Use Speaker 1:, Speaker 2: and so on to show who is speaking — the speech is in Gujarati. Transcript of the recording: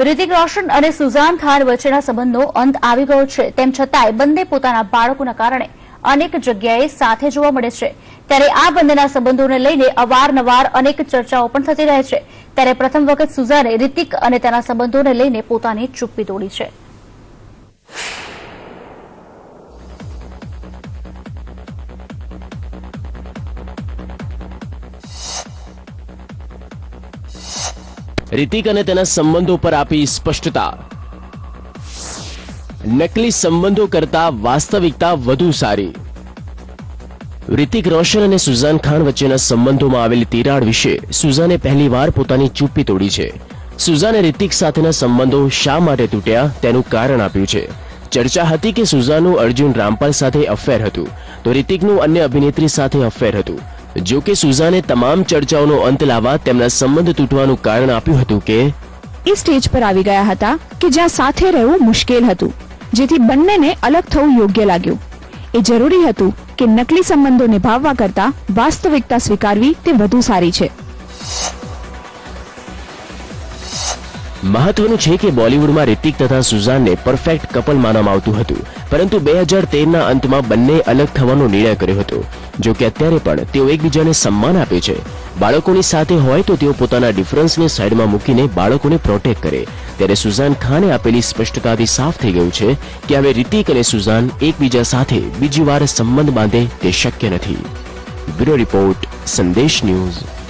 Speaker 1: ऋतिक रोशन અને સુઝાન ખાન વચ્ચેના સંબંધનો અંત આવી ગયો છે, તેમ છતાંય બંને પોતાના બાળકોના કારણે અનેક જગ્યાએ સાથે જોવા મળે છે। ત્યારે આ બંનેના સંબંધોને લઈને અવારનવાર અનેક ચર્ચાઓ પણ થતી રહે છે। ત્યારે પ્રથમ વખત સુઝાને ઋતિક અને તેના સંબંધોને લઈને પોતાની ચુપ્પી તોડી છે।
Speaker 2: ऋतिक અને તેના સંબંધો પર આપી સ્પષ્ટતા। નકલી સંબંધો કરતા વાસ્તવિકતા વધુ સારી। ऋतिक रोशन અને સુઝાન ખાન વચ્ચેના સંબંધોમાં આવેલી તિરાડ વિશે સુઝાને પહેલીવાર પોતાની ચુપ્પી તોડી છે। સુઝાને ऋतिक સાથેના સંબંધો શા માટે તૂટ્યા તેનું કારણ આપ્યું છે। ચર્ચા હતી કે સુઝાનનું અર્જુન રામપાલ સાથે અફેર હતું તો ऋतिकનું અન્ય અભિનેત્રી સાથે અફેર હતું। જો કે સુઝાને તમામ ચર્ચાઓનો અંત લાવવા તેમના સંબંધ તૂટવાનું કારણ આપ્યું હતું કે
Speaker 3: એ સ્ટેજ પર આવી ગયા હતા કે જ્યાં સાથે રહેવું મુશ્કેલ હતું, જેથી બંનેને અલગ થવું યોગ્ય લાગ્યું। એ જરૂરી હતું કે નકલી સંબંધો નિભાવવા કરતા વાસ્તવિકતા સ્વીકારવી તે વધુ સારી છે।
Speaker 2: મહત્વનું છે કે બોલિવૂડમાં ऋतिक તથા સુઝાનને પરફેક્ટ કપલ માનવામાં આવતું હતું, પરંતુ 2013ના અંતમાં બંને અલગ થવાનો નિર્ણય કર્યો હતો। જો કે અત્યારે પણ તેઓ એકબીજાને સન્માન આપે છે। બાળકોની સાથે હોય તો તેઓ પોતાના ડિફરન્સને સાઈડમાં મૂકીને બાળકોને પ્રોટેક્ટ કરે। ત્યારે સુઝાન ખાને આપેલી સ્પષ્ટતાથી સાફ થઈ ગયું છે કે હવે ऋतिक અને સુઝાન એકબીજા સાથે બીજી વાર સંબંધ બાંધે તે શક્ય નથી। બ્યુરો રિપોર્ટ, સંદેશ ન્યૂઝ।